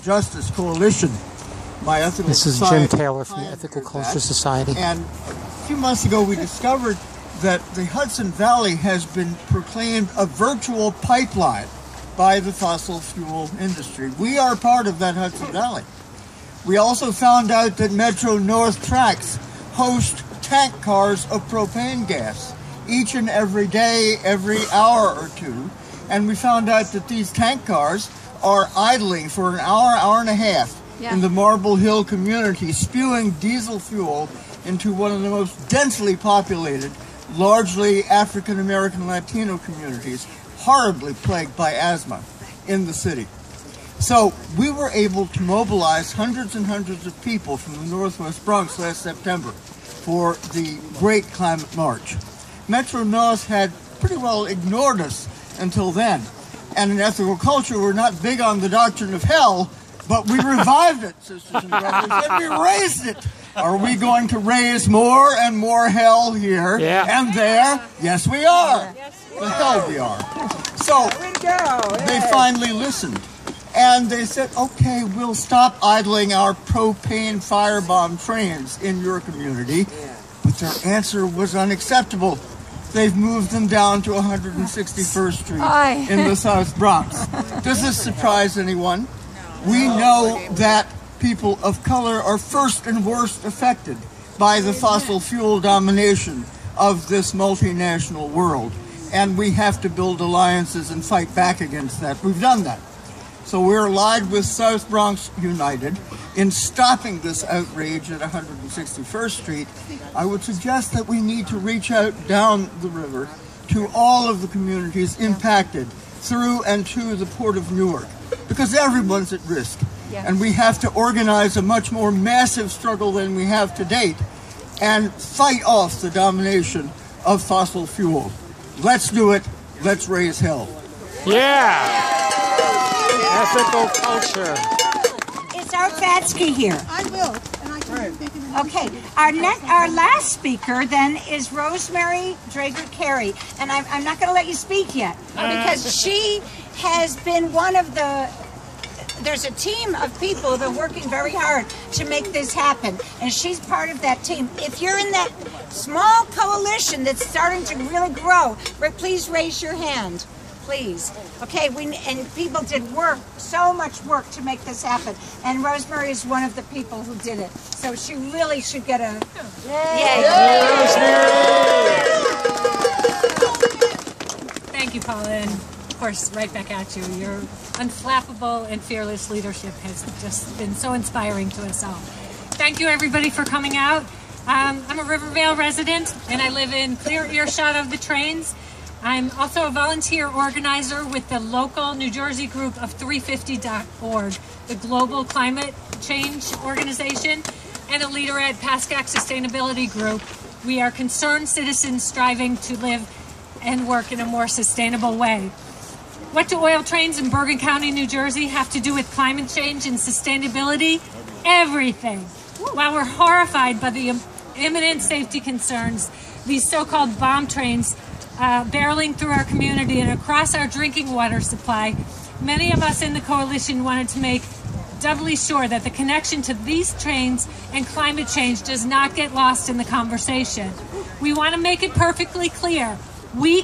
Justice Coalition. My Ethical This is Society. Jim Taylor from the Ethical Culture Society. And a few months ago we discovered that the Hudson Valley has been proclaimed a virtual pipeline by the fossil fuel industry. We are part of that Hudson Valley. We also found out that Metro North tracks host tank cars of propane gas each and every day, every hour or two. And we found out that these tank cars are idling for an hour, hour and a half in the Marble Hill community, spewing diesel fuel into one of the most densely populated, largely African-American Latino communities, horribly plagued by asthma in the city. So we were able to mobilize hundreds and hundreds of people from the Northwest Bronx last September for the Great Climate March. Metro North had pretty well ignored us until then. And in ethical culture, we're not big on the doctrine of hell, but we revived it, sisters and brothers, and we raised it. Are we going to raise more and more hell here and there? Yes, we are. The hell we are. So they finally listened. And they said, okay, we'll stop idling our propane firebomb trains in your community. But their answer was unacceptable. They've moved them down to 161st Street in the South Bronx. Does this surprise anyone? We know that people of color are first and worst affected by the fossil fuel domination of this multinational world. And we have to build alliances and fight back against that. We've done that. So we're allied with South Bronx United in stopping this outrage at 161st Street. I would suggest that we need to reach out down the river to all of the communities impacted through and to the Port of Newark, because everyone's at risk. And we have to organize a much more massive struggle than we have to date and fight off the domination of fossil fuel. Let's do it. Let's raise hell. Yeah! Ethical culture. Is Art Vatsky here? I will. And I can Okay. Our last speaker then is Rosemary Drager Carey, and I'm not going to let you speak yet because she has been one of the. There's a team of people that are working very hard to make this happen, and she's part of that team. If you're in that small coalition that's starting to really grow, please raise your hand. Please. Okay, and people did so much work to make this happen. And Rosemary is one of the people who did it. So she really should get a yay. Thank you, Paula. And of course, right back at you. Your unflappable and fearless leadership has just been so inspiring to us all. Thank you, everybody, for coming out. I'm a Rivervale resident, and I live in clear earshot of the trains. I'm also a volunteer organizer with the local New Jersey group of 350.org, the global climate change organization, and a leader at PASCAC Sustainability Group. We are concerned citizens striving to live and work in a more sustainable way. What do oil trains in Bergen County, New Jersey have to do with climate change and sustainability? Everything. While we're horrified by the imminent safety concerns, these so-called bomb trains barreling through our community and across our drinking water supply, many of us in the coalition wanted to make doubly sure that the connection to these trains and climate change does not get lost in the conversation. We want to make it perfectly clear. We